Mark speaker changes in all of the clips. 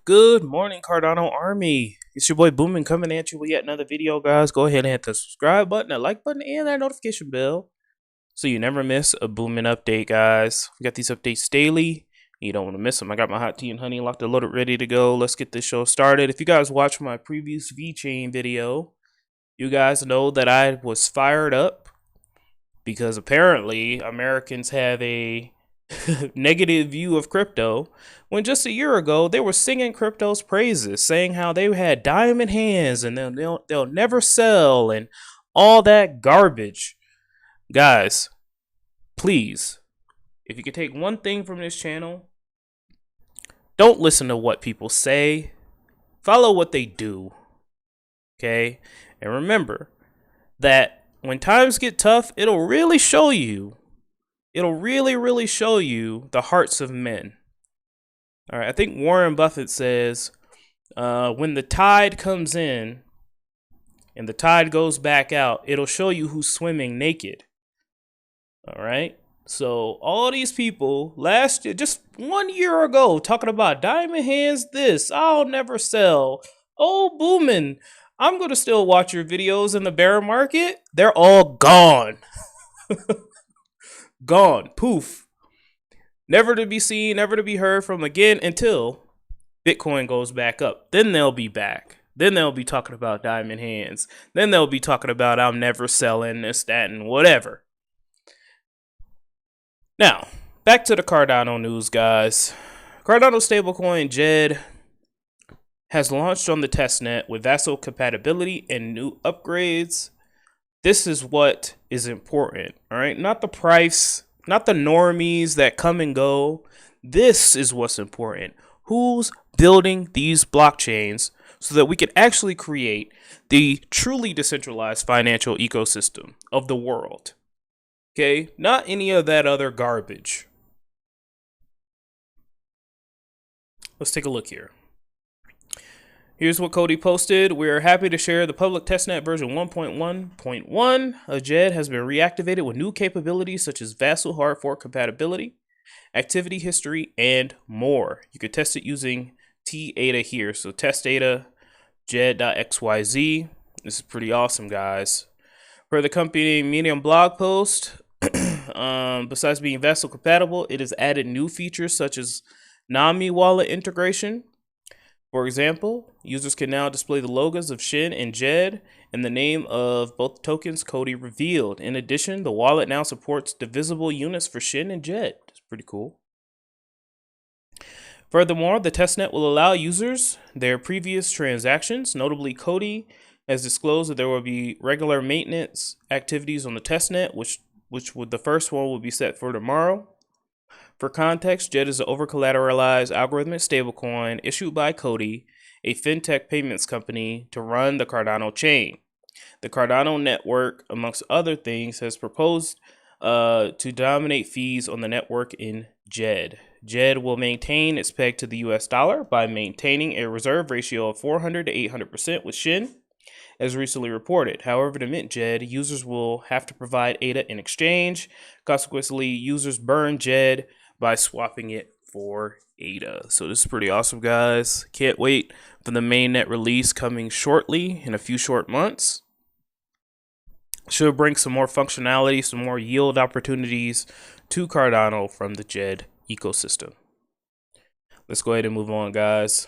Speaker 1: Good morning, Cardano Army. It's your boy Boomin coming at you with yet another video, guys. Go ahead and hit the subscribe button, the like button, and that notification bell so you never miss a Boomin update, guys. We got these updates daily. You don't want to miss them. I got my hot tea and honey locked and loaded, ready to go. Let's get this show started. If you guys watched my previous Vechain video, you guys know that I was fired up because apparently Americans have a negative view of crypto when just a year ago they were singing crypto's praises, saying how they had diamond hands and they'll never sell and all that garbage. Guys, please, if you could take one thing from this channel, don't listen to what people say, follow what they do. Okay? And remember that when times get tough, it'll really show you the hearts of men. All right, I think Warren Buffett says, when the tide comes in and the tide goes back out, it'll show you who's swimming naked. All right, so all these people last year, just 1 year ago, talking about diamond hands, this, I'll never sell. Oh, Boomin, I'm going to still watch your videos in the bear market. They're all gone. Gone. Poof. Never to be seen, never to be heard from again until Bitcoin goes back up. Then they'll be back. Then they'll be talking about diamond hands. Then they'll be talking about I'm never selling this, that, and whatever. Now, back to the Cardano news, guys. Cardano stablecoin JED has launched on the testnet with Vassal compatibility and new upgrades. This is what is important, all right? Not the price, not the normies that come and go. This is what's important. Who's building these blockchains so that we can actually create the truly decentralized financial ecosystem of the world? Okay? Not any of that other garbage. Let's take a look here. Here's what Cody posted. We're happy to share the public testnet version 1.1.1 of JED has been reactivated with new capabilities such as Vassal hard fork compatibility, activity history, and more. You can test it using TADA here. So test data jed.xyz. This is pretty awesome, guys. Per the company Medium blog post, besides being Vassal compatible, it has added new features such as Nami wallet integration. For example, users can now display the logos of Shin and JED and the name of both tokens Cody revealed. In addition, the wallet now supports divisible units for Shin and JED. That's pretty cool. Furthermore, the testnet will allow users their previous transactions. Notably, Cody has disclosed that there will be regular maintenance activities on the testnet, which the first one will be set for tomorrow. For context, JED is an over-collateralized algorithmic stablecoin issued by Cody, a fintech payments company, to run the Cardano chain. The Cardano network, amongst other things, has proposed to dominate fees on the network in JED. JED will maintain its peg to the US dollar by maintaining a reserve ratio of 400 to 800% with Shin, as recently reported. However, to mint JED, users will have to provide ADA in exchange. Consequently, users burn JED by swapping it for ADA. So this is pretty awesome, guys. Can't wait for the mainnet release coming shortly in a few short months. Should bring some more functionality, some more yield opportunities to Cardano from the JED ecosystem. Let's go ahead and move on, guys.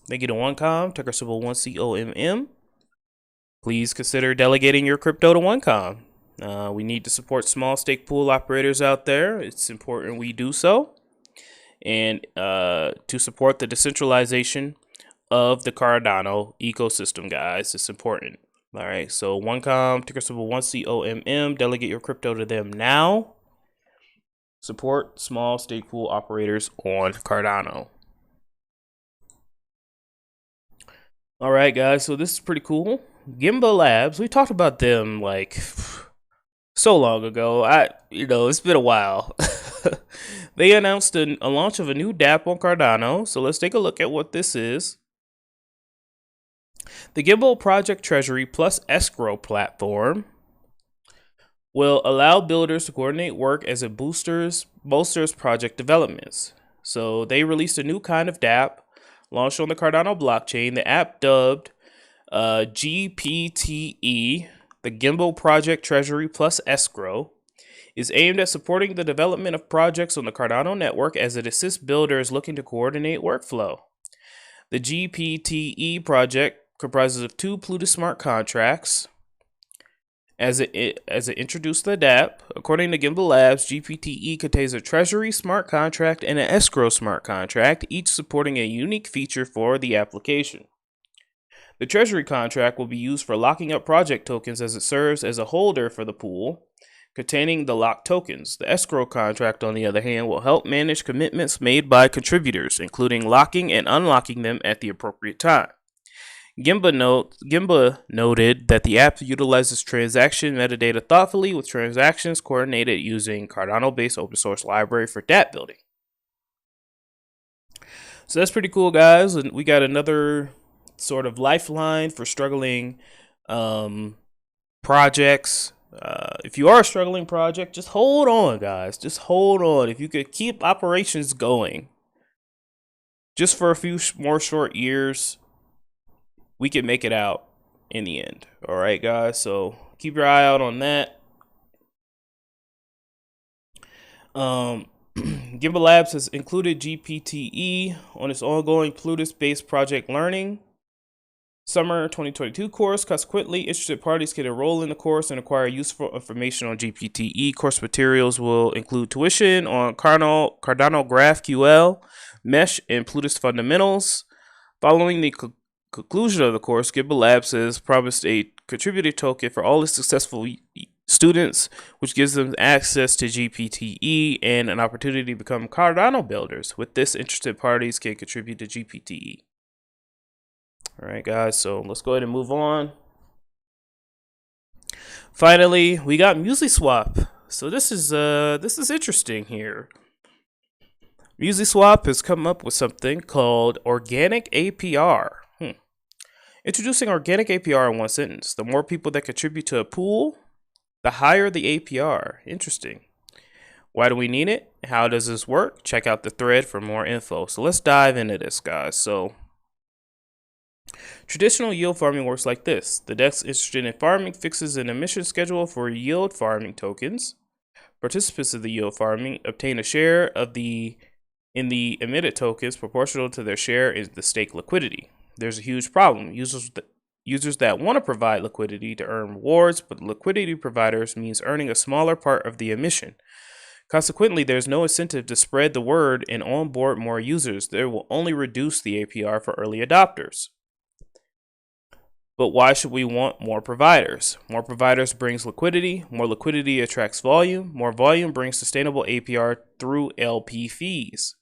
Speaker 1: Thank you to OneCom, ticker symbol 1COMM. Please consider delegating your crypto to OneCom. We need to support small stake pool operators out there. It's important we do so. And to support the decentralization of the Cardano ecosystem, guys, it's important. All right, so OneCom, ticker symbol 1COMM, delegate your crypto to them now. Support small stake pool operators on Cardano. All right, guys, so this is pretty cool. Gimbal Labs, we talked about them like so long ago. It's been a while. They announced a launch of a new dApp on Cardano. So let's take a look at what this is. The Gimbal Project Treasury plus escrow platform will allow builders to coordinate work as it bolsters project developments. So they released a new kind of dApp launched on the Cardano blockchain. The app, dubbed GPTE, the Gimbal Project Treasury plus Escrow, is aimed at supporting the development of projects on the Cardano network as it assists builders looking to coordinate workflow. The GPTE project comprises of 2 Plutus smart contracts. As it introduced the DApp, according to Gimbal Labs, GPTE contains a Treasury smart contract and an Escrow smart contract, each supporting a unique feature for the application. The Treasury contract will be used for locking up project tokens as it serves as a holder for the pool containing the locked tokens. The Escrow contract, on the other hand, will help manage commitments made by contributors, including locking and unlocking them at the appropriate time. Gimba noted that the app utilizes transaction metadata thoughtfully, with transactions coordinated using Cardano-based open source library for dApp building. So that's pretty cool, guys. And we got another sort of lifeline for struggling projects. If you are a struggling project, just hold on, guys. Just hold on. If you could keep operations going just for a few more short years, we can make it out in the end. All right, guys. So keep your eye out on that. Gimbal Labs has included GPTE on its ongoing Plutus-based project learning Summer 2022 course. Consequently, interested parties can enroll in the course and acquire useful information on GPTE. Course materials will include tuition on Cardano GraphQL, Mesh, and Plutus fundamentals. Following the conclusion of the course, Gimbal Labs has promised a contributor token for all its successful students, which gives them access to GPTE and an opportunity to become Cardano builders. With this, interested parties can contribute to GPTE. All right, guys, so let's go ahead and move on. Finally, we got Meusliswap. So this is interesting here. Meusliswap has come up with something called organic APR. Introducing organic APR in one sentence. The more people that contribute to a pool, the higher the APR. Interesting. Why do we need it? How does this work? Check out the thread for more info. So let's dive into this, guys. So traditional yield farming works like this. The desk interested in farming fixes an emission schedule for yield farming tokens. Participants of the yield farming obtain a share of in the emitted tokens proportional to their share in the stake liquidity. There's a huge problem. Users that want to provide liquidity to earn rewards, but liquidity providers means earning a smaller part of the emission. Consequently, there's no incentive to spread the word and onboard more users. They will only reduce the APR for early adopters. But why should we want more providers? More providers brings liquidity. More liquidity attracts volume. More volume brings sustainable APR through LP fees.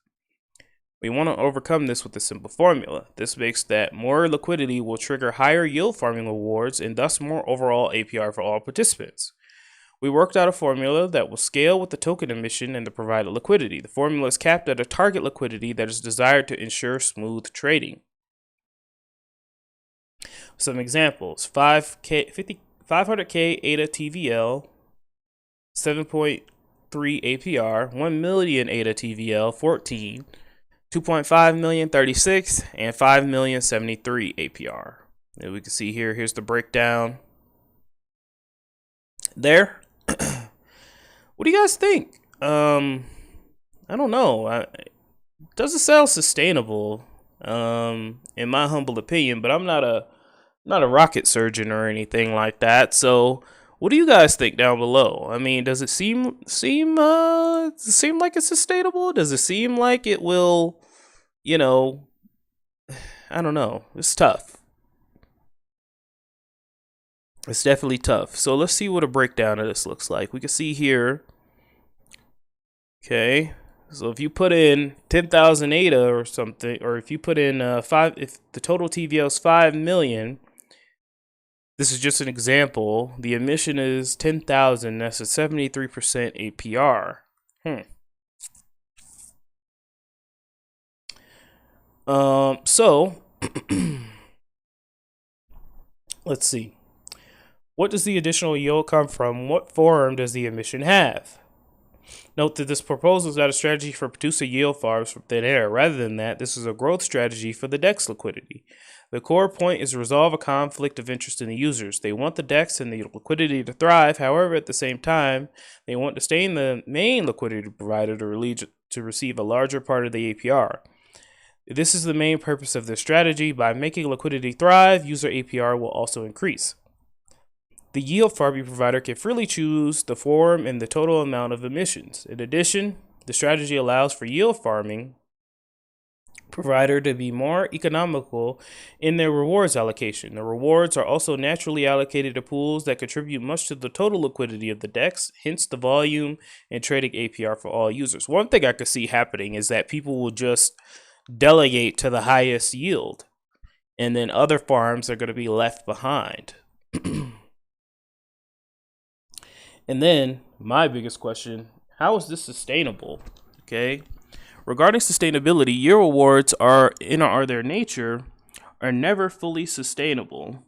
Speaker 1: We want to overcome this with a simple formula. This makes that more liquidity will trigger higher yield farming rewards and thus more overall APR for all participants. We worked out a formula that will scale with the token emission and the provided liquidity. The formula is capped at a target liquidity that is desired to ensure smooth trading. Some examples: 500K ADA TVL, 7.3 APR, 1 million ADA TVL, 14, 2.5 million, 36, and 5 million, 73 APR. And we can see here's the breakdown there. What do you guys think? I don't know. It doesn't sound sustainable, in my humble opinion, but I'm not a rocket surgeon or anything like that. So what do you guys think down below? I mean, does it seem like it's sustainable? Does it seem like it will, I don't know. It's tough. It's definitely tough. So let's see what a breakdown of this looks like. We can see here. Okay. So if you put in 10,000 ADA or something, or if you put in if the total TVL is 5 million, this is just an example. The emission is 10,000. That's a 73% APR. So let's see. What does the additional yield come from? What form does the emission have? Note that this proposal is not a strategy for producing yield farms from thin air. Rather than that, this is a growth strategy for the DEX liquidity. The core point is to resolve a conflict of interest in the users. They want the DEX and the liquidity to thrive. However, at the same time, they want to stay in the main liquidity provider to receive a larger part of the APR. This is the main purpose of this strategy. By making liquidity thrive, user APR will also increase. The yield farming provider can freely choose the form and the total amount of emissions. In addition, the strategy allows for yield farming provider to be more economical in their rewards allocation. The rewards are also naturally allocated to pools that contribute much to the total liquidity of the DEX, hence the volume and trading APR for all users. One thing I could see happening is that people will just delegate to the highest yield, and then other farms are going to be left behind. And then my biggest question, how is this sustainable? Okay. Regarding sustainability, yield rewards are their nature are never fully sustainable.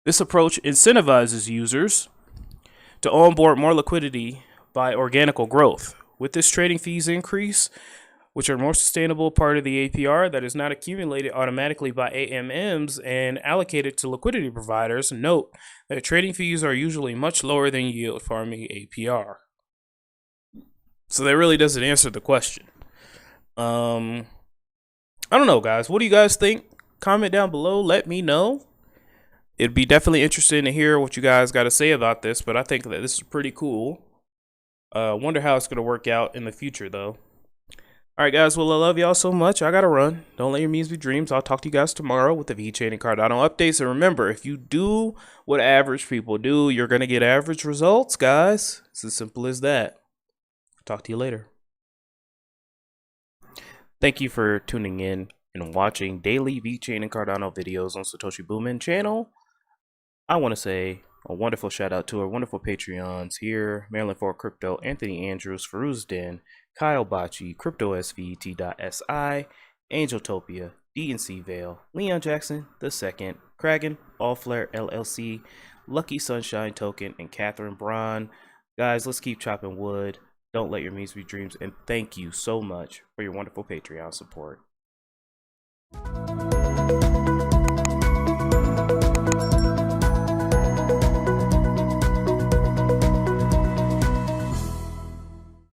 Speaker 1: This approach incentivizes users to onboard more liquidity by organical growth. With this trading fees increase, which are more sustainable part of the APR that is not accumulated automatically by AMMs and allocated to liquidity providers, note that trading fees are usually much lower than yield farming APR. So that really doesn't answer the question. I don't know, guys. What do you guys think? Comment down below. Let me know. It'd be definitely interesting to hear what you guys got to say about this, but I think that this is pretty cool. Wonder how it's going to work out in the future, though. All right, guys. Well, I love y'all so much. I got to run. Don't let your memes be dreams. I'll talk to you guys tomorrow with the Vechain and Cardano updates. And remember, if you do what average people do, you're going to get average results, guys. It's as simple as that. Talk to you later. Thank you for tuning in and watching daily Vechain and Cardano videos on Satoshi Boomin channel. I want to say a wonderful shout out to our wonderful Patreons here: Maryland Fort Crypto, Anthony Andrews, Faruz Den, Kyle Bocci, CryptoSVT.si, Angeltopia, DNC Vale, Leon Jackson II, Kragan, Allflare LLC, Lucky Sunshine Token, and Catherine Braun. Guys, let's keep chopping wood. Don't let your memes be dreams, and thank you so much for your wonderful Patreon support.